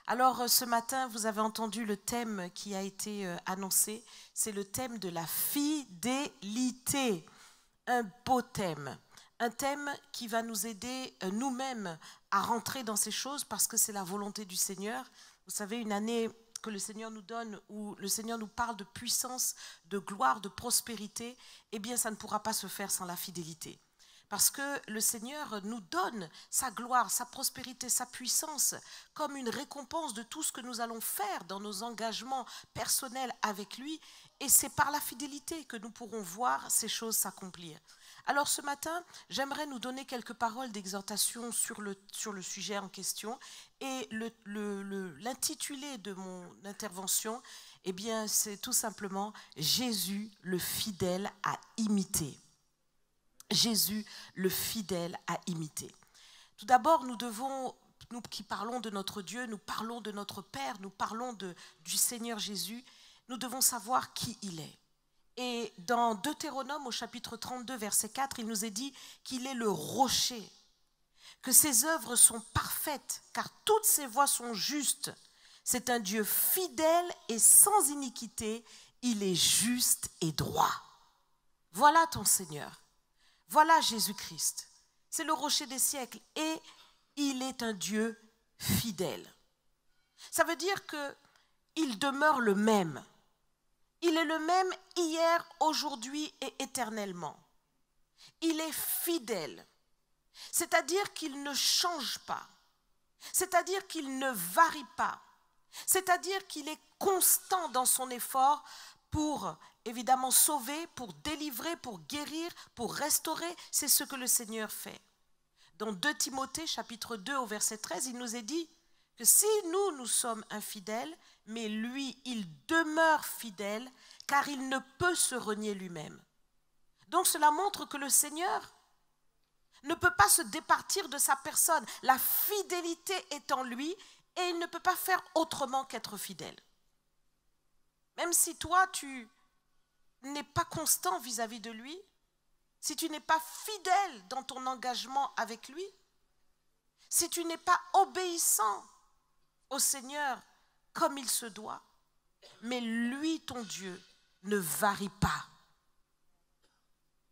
Alors ce matin, vous avez entendu le thème qui a été annoncé, c'est le thème de la fidélité. Un beau thème, un thème qui va nous aider nous-mêmes à rentrer dans ces choses parce que c'est la volonté du Seigneur. Vous savez, une année que le Seigneur nous donne, où le Seigneur nous parle de puissance, de gloire, de prospérité, eh bien ça ne pourra pas se faire sans la fidélité. Parce que le Seigneur nous donne sa gloire, sa prospérité, sa puissance comme une récompense de tout ce que nous allons faire dans nos engagements personnels avec lui. Et c'est par la fidélité que nous pourrons voir ces choses s'accomplir. Alors ce matin, j'aimerais nous donner quelques paroles d'exhortation sur le sujet en question. Et l'intitulé de mon intervention, eh bien, c'est tout simplement « Jésus, le fidèle à imiter ». Jésus, le fidèle à imiter. Tout d'abord, nous qui parlons de notre Dieu, nous parlons de notre Père, nous parlons du Seigneur Jésus, nous devons savoir qui il est. Et dans Deutéronome, au chapitre 32, verset 4, il nous est dit qu'il est le rocher, que ses œuvres sont parfaites, car toutes ses voies sont justes. C'est un Dieu fidèle et sans iniquité, il est juste et droit. Voilà ton Seigneur. Voilà Jésus-Christ, c'est le rocher des siècles et il est un Dieu fidèle. Ça veut dire qu'il demeure le même. Il est le même hier, aujourd'hui et éternellement. Il est fidèle, c'est-à-dire qu'il ne change pas, c'est-à-dire qu'il ne varie pas, c'est-à-dire qu'il est constant dans son effort pour évidemment sauver, pour délivrer, pour guérir, pour restaurer, c'est ce que le Seigneur fait. Dans 2 Timothée, chapitre 2, au verset 13, il nous est dit que si nous sommes infidèles, mais lui, il demeure fidèle, car il ne peut se renier lui-même. Donc cela montre que le Seigneur ne peut pas se départir de sa personne. La fidélité est en lui et il ne peut pas faire autrement qu'être fidèle. Même si toi, tu n'es pas constant vis-à-vis de lui, si tu n'es pas fidèle dans ton engagement avec lui, si tu n'es pas obéissant au Seigneur comme il se doit, mais lui, ton Dieu, ne varie pas.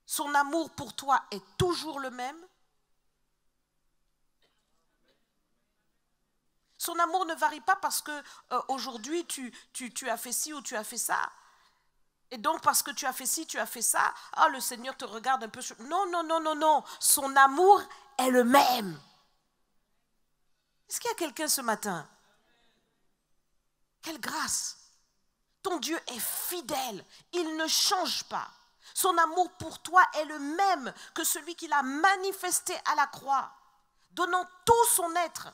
Son amour pour toi est toujours le même. Son amour ne varie pas parce que aujourd'hui tu as fait ci ou tu as fait ça. Et donc parce que tu as fait ci, tu as fait ça, le Seigneur te regarde un peu. Non, non, non, non, non. Son amour est le même. Est-ce qu'il y a quelqu'un ce matin? Quelle grâce! Ton Dieu est fidèle. Il ne change pas. Son amour pour toi est le même que celui qu'il a manifesté à la croix, donnant tout son être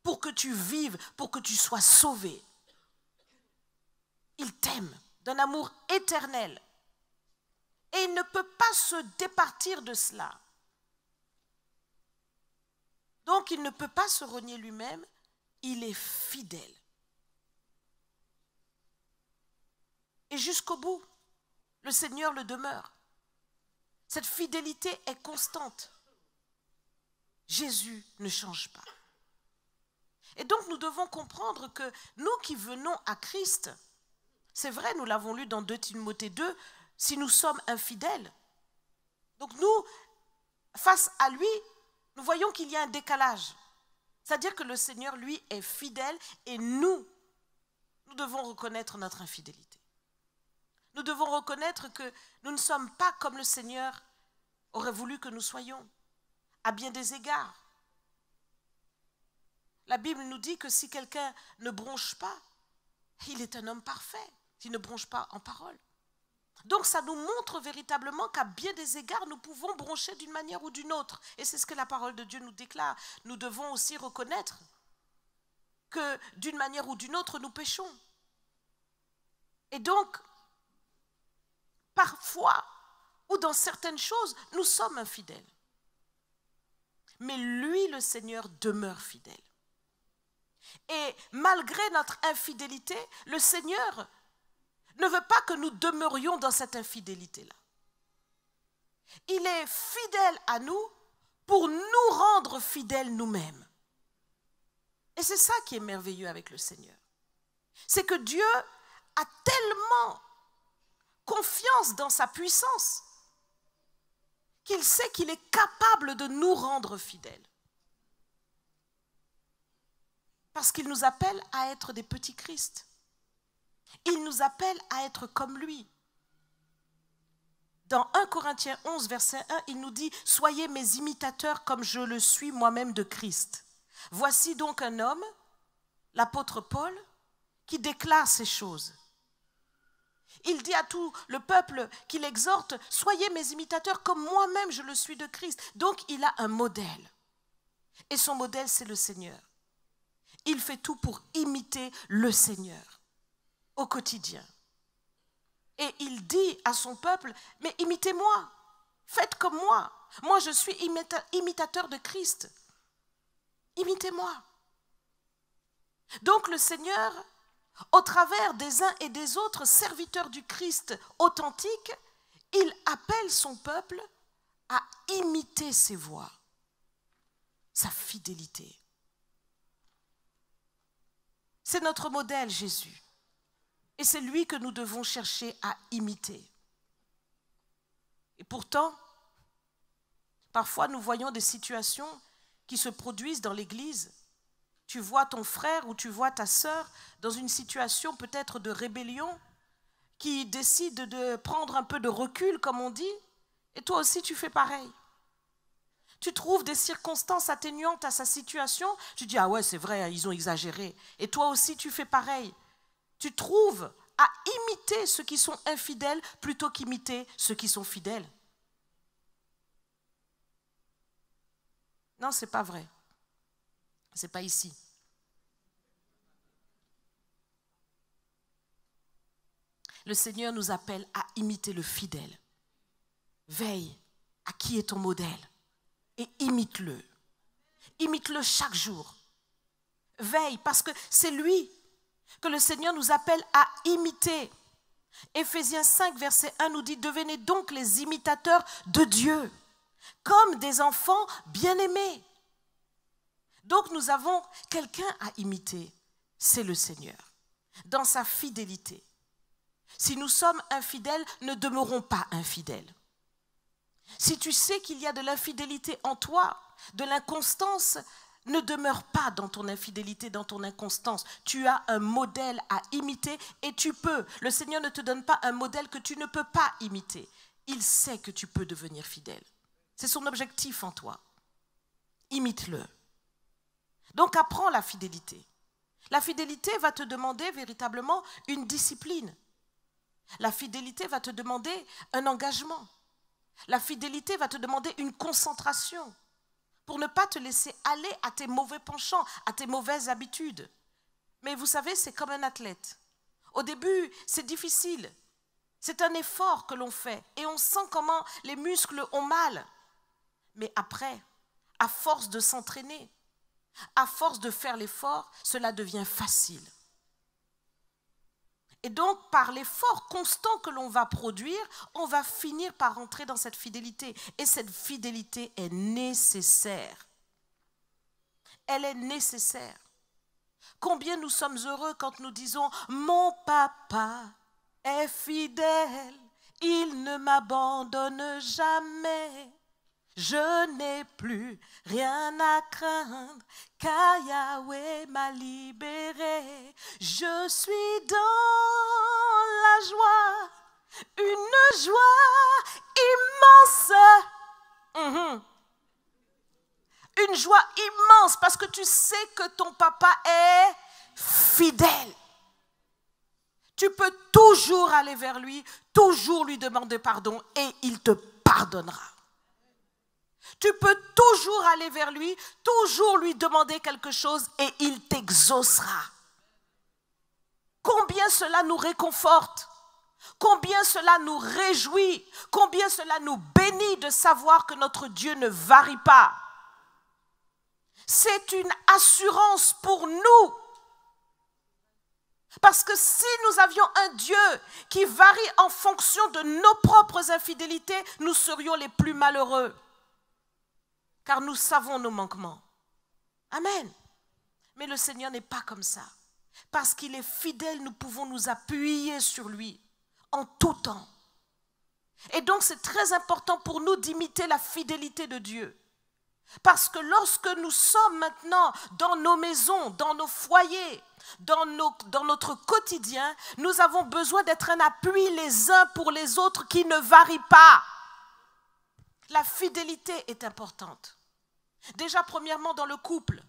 pour que tu vives, pour que tu sois sauvé. Il t'aime d'un amour éternel. Et il ne peut pas se départir de cela. Donc il ne peut pas se renier lui-même, il est fidèle. Et jusqu'au bout, le Seigneur le demeure. Cette fidélité est constante. Jésus ne change pas. Et donc nous devons comprendre que nous qui venons à Christ, c'est vrai, nous l'avons lu dans 2 Timothée 2, si nous sommes infidèles. Donc nous, face à lui, nous voyons qu'il y a un décalage. C'est-à-dire que le Seigneur, lui, est fidèle et nous devons reconnaître notre infidélité. Nous devons reconnaître que nous ne sommes pas comme le Seigneur aurait voulu que nous soyons, à bien des égards. La Bible nous dit que si quelqu'un ne bronche pas, il est un homme parfait, s'il ne bronche pas en parole. Donc ça nous montre véritablement qu'à bien des égards, nous pouvons broncher d'une manière ou d'une autre. Et c'est ce que la parole de Dieu nous déclare. Nous devons aussi reconnaître que d'une manière ou d'une autre, nous péchons. Et donc, parfois, ou dans certaines choses, nous sommes infidèles. Mais lui, le Seigneur, demeure fidèle. Et malgré notre infidélité, le Seigneur ne veut pas que nous demeurions dans cette infidélité-là. Il est fidèle à nous pour nous rendre fidèles nous-mêmes. Et c'est ça qui est merveilleux avec le Seigneur. C'est que Dieu a tellement confiance dans sa puissance qu'il sait qu'il est capable de nous rendre fidèles. Parce qu'il nous appelle à être des petits Christ. Il nous appelle à être comme lui. Dans 1 Corinthiens 11, verset 1, il nous dit « Soyez mes imitateurs comme je le suis moi-même de Christ. Voici donc un homme, l'apôtre Paul, qui déclare ces choses. Il dit à tout le peuple qu'il exhorte « Soyez mes imitateurs comme moi-même je le suis de Christ. » Donc il a un modèle. Et son modèle, c'est le Seigneur. Il fait tout pour imiter le Seigneur au quotidien. Et il dit à son peuple, mais imitez-moi, faites comme moi. Moi, je suis imitateur de Christ. Imitez-moi. Donc le Seigneur, au travers des uns et des autres serviteurs du Christ authentique, il appelle son peuple à imiter ses voies, sa fidélité. C'est notre modèle, Jésus. Et c'est lui que nous devons chercher à imiter. Et pourtant, parfois nous voyons des situations qui se produisent dans l'église. Tu vois ton frère ou tu vois ta sœur dans une situation peut-être de rébellion qui décide de prendre un peu de recul, comme on dit, et toi aussi tu fais pareil. Tu trouves des circonstances atténuantes à sa situation, tu dis « Ah ouais, c'est vrai, ils ont exagéré. » Et toi aussi tu fais pareil. Tu trouves à imiter ceux qui sont infidèles plutôt qu'imiter ceux qui sont fidèles. Non, ce n'est pas vrai. Ce n'est pas ici. Le Seigneur nous appelle à imiter le fidèle. Veille à qui est ton modèle et imite-le. Imite-le chaque jour. Veille parce que c'est lui que le Seigneur nous appelle à imiter. Éphésiens 5, verset 1 nous dit « Devenez donc les imitateurs de Dieu, comme des enfants bien-aimés. » Donc nous avons quelqu'un à imiter, c'est le Seigneur, dans sa fidélité. Si nous sommes infidèles, ne demeurons pas infidèles. Si tu sais qu'il y a de l'infidélité en toi, de l'inconstance, ne demeure pas dans ton infidélité, dans ton inconstance. Tu as un modèle à imiter et tu peux. Le Seigneur ne te donne pas un modèle que tu ne peux pas imiter. Il sait que tu peux devenir fidèle. C'est son objectif en toi. Imite-le. Donc apprends la fidélité. La fidélité va te demander véritablement une discipline. La fidélité va te demander un engagement. La fidélité va te demander une concentration pour ne pas te laisser aller à tes mauvais penchants, à tes mauvaises habitudes. Mais vous savez, c'est comme un athlète. Au début, c'est difficile. C'est un effort que l'on fait et on sent comment les muscles ont mal. Mais après, à force de s'entraîner, à force de faire l'effort, cela devient facile. Et donc, par l'effort constant que l'on va produire, on va finir par entrer dans cette fidélité. Et cette fidélité est nécessaire. Elle est nécessaire. Combien nous sommes heureux quand nous disons « Mon papa est fidèle, il ne m'abandonne jamais. Je n'ai plus rien à craindre, car Yahweh m'a libéré. Je suis dans la joie, une joie immense. Une joie immense parce que tu sais que ton papa est fidèle. Tu peux toujours aller vers lui, toujours lui demander pardon et il te pardonnera. Tu peux toujours aller vers lui, toujours lui demander quelque chose et il t'exaucera. Combien cela nous réconforte, combien cela nous réjouit, combien cela nous bénit de savoir que notre Dieu ne varie pas. C'est une assurance pour nous. Parce que si nous avions un Dieu qui varie en fonction de nos propres infidélités, nous serions les plus malheureux. Car nous savons nos manquements. Amen. Mais le Seigneur n'est pas comme ça. Parce qu'il est fidèle, nous pouvons nous appuyer sur lui en tout temps. Et donc c'est très important pour nous d'imiter la fidélité de Dieu. Parce que lorsque nous sommes maintenant dans nos maisons, dans nos foyers, dans notre quotidien, nous avons besoin d'être un appui les uns pour les autres qui ne varie pas. La fidélité est importante. Déjà, premièrement, dans le couple.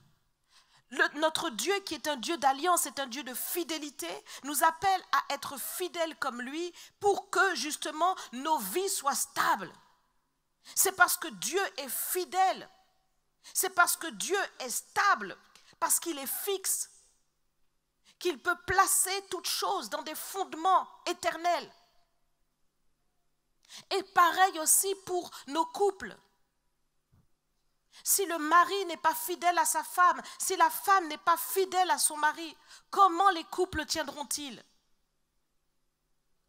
Notre Dieu, qui est un Dieu d'alliance, est un Dieu de fidélité, nous appelle à être fidèles comme lui pour que, justement, nos vies soient stables. C'est parce que Dieu est fidèle, c'est parce que Dieu est stable, parce qu'il est fixe, qu'il peut placer toutes choses dans des fondements éternels. Et pareil aussi pour nos couples. Si le mari n'est pas fidèle à sa femme, si la femme n'est pas fidèle à son mari, comment les couples tiendront-ils?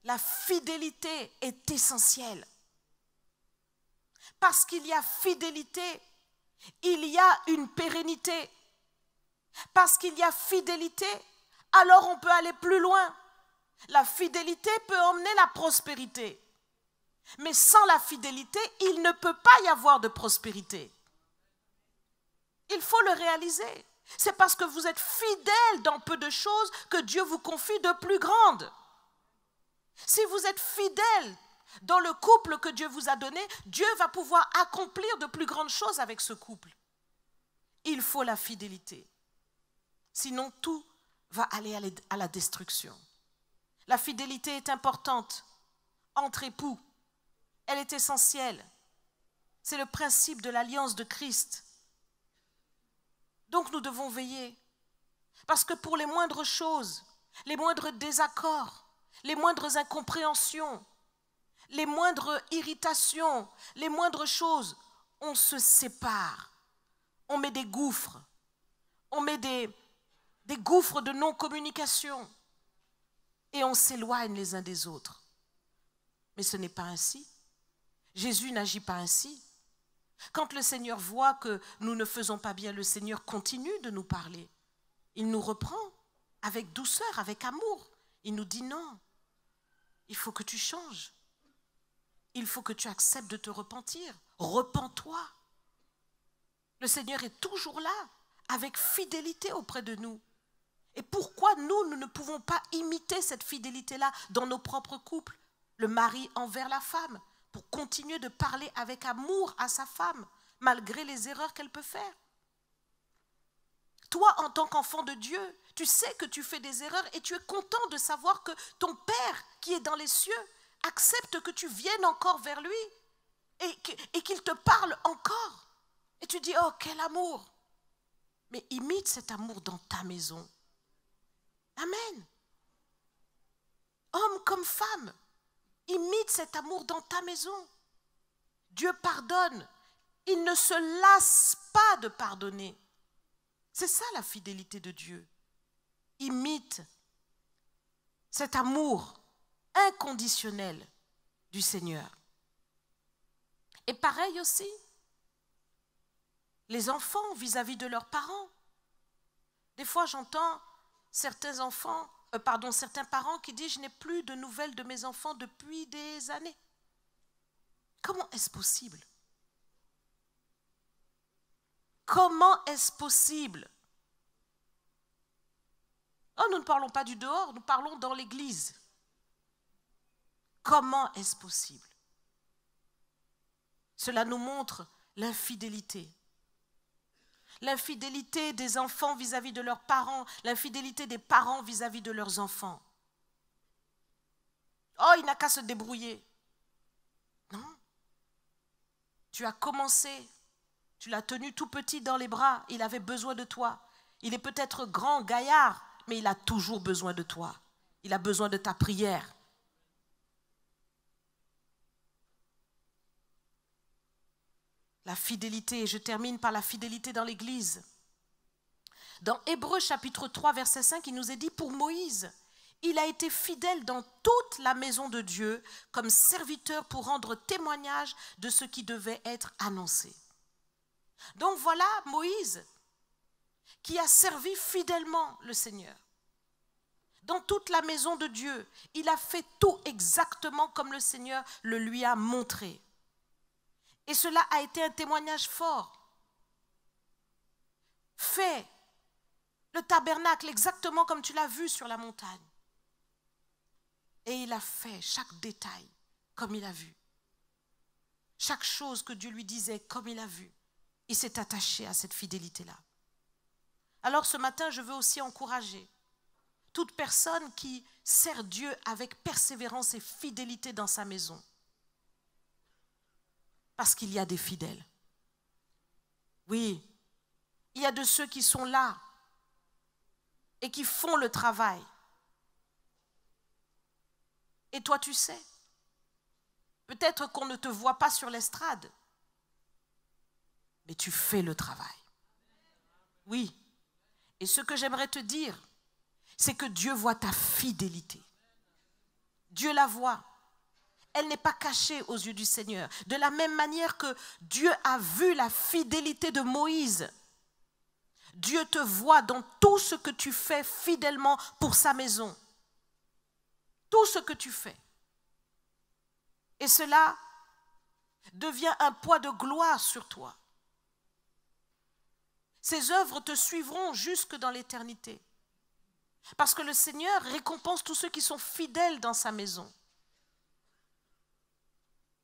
La fidélité est essentielle. Parce qu'il y a fidélité, il y a une pérennité. Parce qu'il y a fidélité, alors on peut aller plus loin. La fidélité peut emmener la prospérité. Mais sans la fidélité, il ne peut pas y avoir de prospérité. Il faut le réaliser. C'est parce que vous êtes fidèle dans peu de choses que Dieu vous confie de plus grandes. Si vous êtes fidèle dans le couple que Dieu vous a donné, Dieu va pouvoir accomplir de plus grandes choses avec ce couple. Il faut la fidélité. Sinon, tout va aller à la destruction. La fidélité est importante entre époux. Elle est essentielle. C'est le principe de l'alliance de Christ. Donc nous devons veiller. Parce que pour les moindres choses, les moindres désaccords, les moindres incompréhensions, les moindres irritations, les moindres choses, on se sépare. On met des gouffres. On met des gouffres de non-communication. Et on s'éloigne les uns des autres. Mais ce n'est pas ainsi. Jésus n'agit pas ainsi. Quand le Seigneur voit que nous ne faisons pas bien, le Seigneur continue de nous parler. Il nous reprend avec douceur, avec amour. Il nous dit non, il faut que tu changes. Il faut que tu acceptes de te repentir. Repens-toi. Le Seigneur est toujours là, avec fidélité auprès de nous. Et pourquoi nous ne pouvons pas imiter cette fidélité-là dans nos propres couples? Le mari envers la femme, pour continuer de parler avec amour à sa femme, malgré les erreurs qu'elle peut faire. Toi, en tant qu'enfant de Dieu, tu sais que tu fais des erreurs et tu es content de savoir que ton Père, qui est dans les cieux, accepte que tu viennes encore vers lui et qu'il te parle encore. Et tu dis, oh, quel amour! Mais imite cet amour dans ta maison. Amen. Homme comme femme, imite cet amour dans ta maison. Dieu pardonne. Il ne se lasse pas de pardonner. C'est ça la fidélité de Dieu. Imite cet amour inconditionnel du Seigneur. Et pareil aussi, les enfants vis-à-vis de leurs parents. Des fois, j'entends certains parents qui disent « Je n'ai plus de nouvelles de mes enfants depuis des années ». Comment est-ce possible? Comment est-ce possible? Oh, nous ne parlons pas du dehors, nous parlons dans l'église. Comment est-ce possible? Cela nous montre l'infidélité. L'infidélité des enfants vis-à-vis de leurs parents, l'infidélité des parents vis-à-vis de leurs enfants. Oh, il n'a qu'à se débrouiller. Non. Tu as commencé, tu l'as tenu tout petit dans les bras, il avait besoin de toi. Il est peut-être grand, gaillard, mais il a toujours besoin de toi. Il a besoin de ta prière. La fidélité, et je termine par la fidélité dans l'Église. Dans Hébreux chapitre 3, verset 5, il nous est dit, pour Moïse, il a été fidèle dans toute la maison de Dieu comme serviteur pour rendre témoignage de ce qui devait être annoncé. Donc voilà Moïse qui a servi fidèlement le Seigneur. Dans toute la maison de Dieu, il a fait tout exactement comme le Seigneur le lui a montré. Et cela a été un témoignage fort. Fais le tabernacle exactement comme tu l'as vu sur la montagne. Et il a fait chaque détail comme il a vu. Chaque chose que Dieu lui disait comme il a vu. Il s'est attaché à cette fidélité-là. Alors ce matin, je veux aussi encourager toute personne qui sert Dieu avec persévérance et fidélité dans sa maison. Parce qu'il y a des fidèles. Oui, il y a de ceux qui sont là et qui font le travail. Et toi, tu sais, peut-être qu'on ne te voit pas sur l'estrade, mais tu fais le travail. Oui. Et ce que j'aimerais te dire, c'est que Dieu voit ta fidélité. Dieu la voit. Elle n'est pas cachée aux yeux du Seigneur. De la même manière que Dieu a vu la fidélité de Moïse, Dieu te voit dans tout ce que tu fais fidèlement pour sa maison. Tout ce que tu fais. Et cela devient un poids de gloire sur toi. Ces œuvres te suivront jusque dans l'éternité. Parce que le Seigneur récompense tous ceux qui sont fidèles dans sa maison.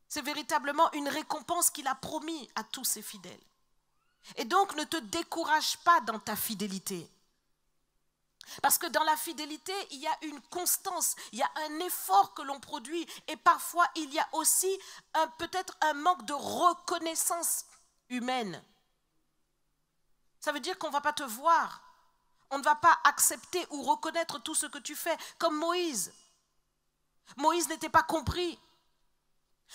C'est véritablement une récompense qu'il a promis à tous ses fidèles. Et donc ne te décourage pas dans ta fidélité. Parce que dans la fidélité, il y a une constance, il y a un effort que l'on produit et parfois il y a aussi peut-être un manque de reconnaissance humaine. Ça veut dire qu'on ne va pas te voir, on ne va pas accepter ou reconnaître tout ce que tu fais, comme Moïse. Moïse n'était pas compris.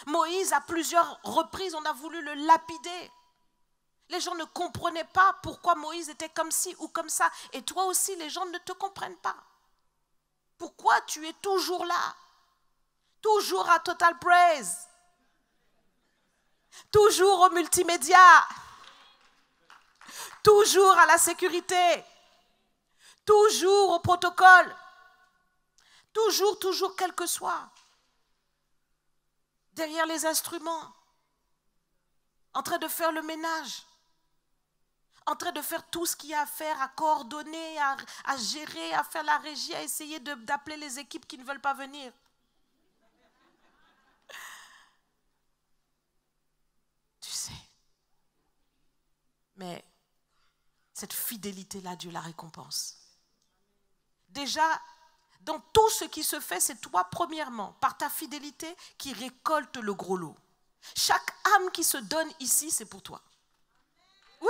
Moïse, à plusieurs reprises, on a voulu le lapider. Les gens ne comprenaient pas pourquoi Moïse était comme ci ou comme ça. Et toi aussi, les gens ne te comprennent pas. Pourquoi tu es toujours là? Toujours à Total Praise. Toujours au multimédia. Toujours à la sécurité. Toujours au protocole. Toujours, quel que soit. Derrière les instruments. En train de faire le ménage. En train de faire tout ce qu'il y a à faire, à coordonner, à gérer, à faire la régie, à essayer d'appeler les équipes qui ne veulent pas venir. Tu sais. Mais cette fidélité-là, Dieu la récompense. Déjà, dans tout ce qui se fait, c'est toi, premièrement, par ta fidélité, qui récolte le gros lot. Chaque âme qui se donne ici, c'est pour toi. Oui!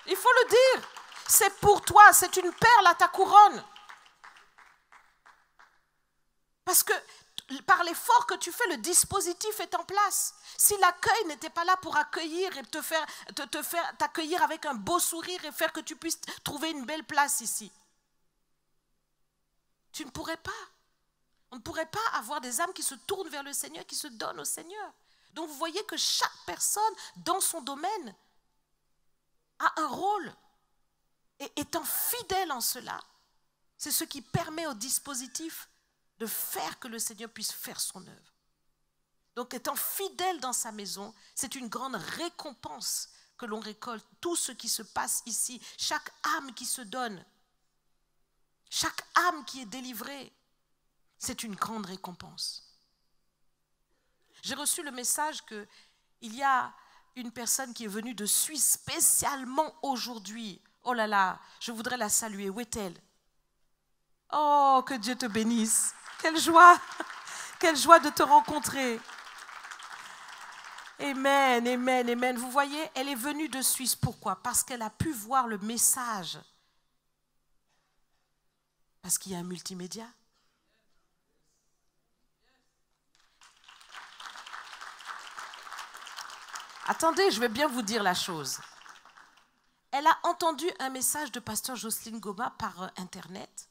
Il faut le dire, c'est pour toi, c'est une perle à ta couronne. Parce que par l'effort que tu fais, le dispositif est en place. Si l'accueil n'était pas là pour accueillir et t'accueillir avec un beau sourire et faire que tu puisses trouver une belle place ici, tu ne pourrais pas. On ne pourrait pas avoir des âmes qui se tournent vers le Seigneur, qui se donnent au Seigneur. Donc vous voyez que chaque personne dans son domaine a un rôle. Et étant fidèle en cela, c'est ce qui permet au dispositif de faire que le Seigneur puisse faire son œuvre. Donc étant fidèle dans sa maison, c'est une grande récompense que l'on récolte. Tout ce qui se passe ici, chaque âme qui se donne, chaque âme qui est délivrée, c'est une grande récompense. J'ai reçu le message qu'il y a une personne qui est venue de Suisse spécialement aujourd'hui. Oh là là, je voudrais la saluer. Où est-elle? Oh, que Dieu te bénisse. Quelle joie de te rencontrer. Amen, amen, amen. Vous voyez, elle est venue de Suisse. Pourquoi? Parce qu'elle a pu voir le message. Parce qu'il y a un multimédia. Attendez, je vais bien vous dire la chose. Elle a entendu un message de pasteur Jocelyne Goma par Internet.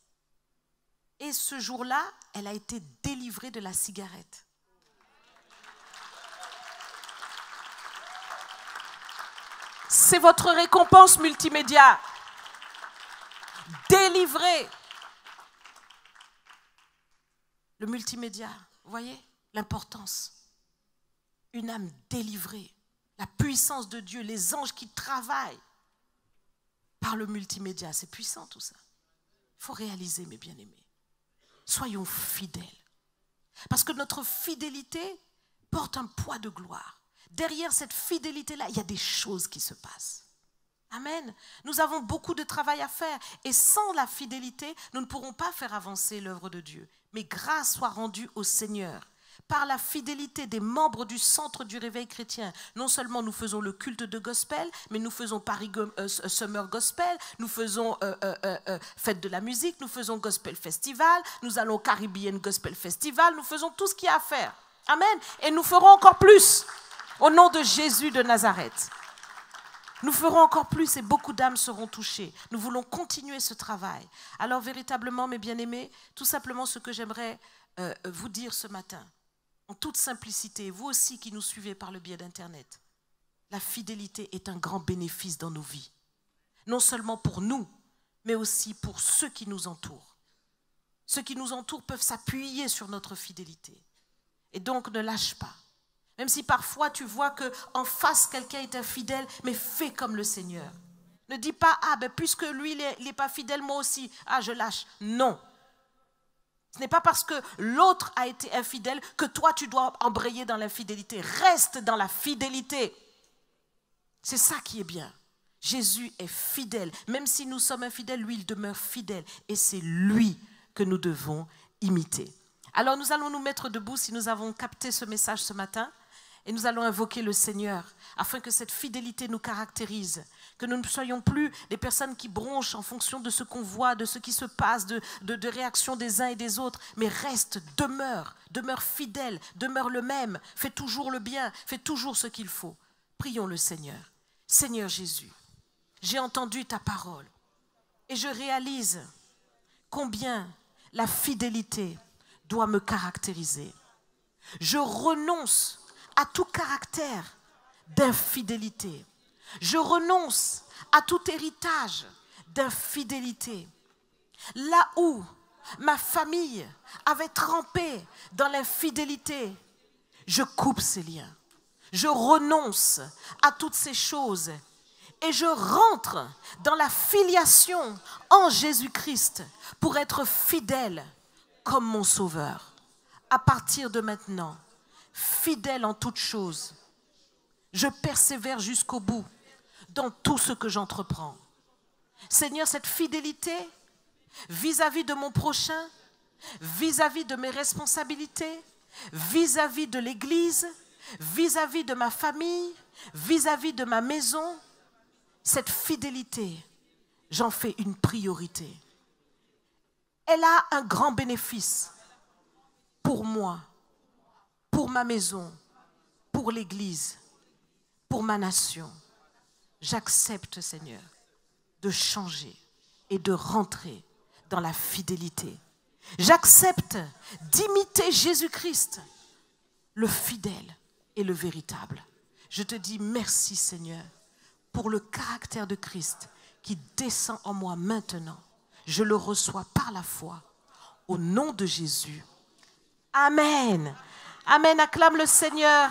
Et ce jour-là, elle a été délivrée de la cigarette. C'est votre récompense multimédia. délivrée. Le multimédia, vous voyez l'importance. Une âme délivrée, la puissance de Dieu, les anges qui travaillent par le multimédia, c'est puissant tout ça. Il faut réaliser, mes bien-aimés, soyons fidèles. Parce que notre fidélité porte un poids de gloire. Derrière cette fidélité-là, il y a des choses qui se passent. Amen. Nous avons beaucoup de travail à faire et sans la fidélité, nous ne pourrons pas faire avancer l'œuvre de Dieu. Mais grâce soit rendue au Seigneur. Par la fidélité des membres du centre du réveil chrétien, non seulement nous faisons le culte de gospel, mais nous faisons Paris Summer Gospel, nous faisons Fête de la musique, nous faisons Gospel Festival, nous allons au Caribbean Gospel Festival, nous faisons tout ce qu'il y a à faire. Amen. Et nous ferons encore plus au nom de Jésus de Nazareth. Nous ferons encore plus et beaucoup d'âmes seront touchées. Nous voulons continuer ce travail. Alors véritablement, mes bien-aimés, tout simplement ce que j'aimerais vous dire ce matin, en toute simplicité, vous aussi qui nous suivez par le biais d'Internet, la fidélité est un grand bénéfice dans nos vies. Non seulement pour nous, mais aussi pour ceux qui nous entourent. Ceux qui nous entourent peuvent s'appuyer sur notre fidélité. Et donc ne lâche pas. Même si parfois tu vois qu'en face quelqu'un est infidèle, mais fais comme le Seigneur. Ne dis pas, puisque lui il n'est pas fidèle, moi aussi, je lâche. Non. Ce n'est pas parce que l'autre a été infidèle que toi tu dois embrayer dans l'infidélité. Reste dans la fidélité. C'est ça qui est bien. Jésus est fidèle. Même si nous sommes infidèles, lui il demeure fidèle. Et c'est lui que nous devons imiter. Alors nous allons nous mettre debout si nous avons capté ce message ce matin. Et nous allons invoquer le Seigneur afin que cette fidélité nous caractérise, que nous ne soyons plus des personnes qui bronchent en fonction de ce qu'on voit, de ce qui se passe, de réactions des uns et des autres, mais reste, demeure fidèle, demeure le même, fais toujours le bien, fais toujours ce qu'il faut. Prions le Seigneur. Seigneur Jésus, j'ai entendu ta parole et je réalise combien la fidélité doit me caractériser. Je renonce à tout caractère d'infidélité. Je renonce à tout héritage d'infidélité. Là où ma famille avait trempé dans l'infidélité, je coupe ces liens. Je renonce à toutes ces choses et je rentre dans la filiation en Jésus-Christ pour être fidèle comme mon Sauveur. À partir de maintenant, fidèle en toutes choses, je persévère jusqu'au bout dans tout ce que j'entreprends. Seigneur, cette fidélité vis-à-vis de mon prochain, vis-à-vis de mes responsabilités, vis-à-vis de l'Église, vis-à-vis de ma famille, vis-à-vis de ma maison, cette fidélité, j'en fais une priorité. Elle a un grand bénéfice pour moi, pour ma maison, pour l'Église, pour ma nation. J'accepte, Seigneur, de changer et de rentrer dans la fidélité. J'accepte d'imiter Jésus-Christ, le fidèle et le véritable. Je te dis merci, Seigneur, pour le caractère de Christ qui descend en moi maintenant. Je le reçois par la foi, au nom de Jésus. Amen. Amen. Acclame le Seigneur.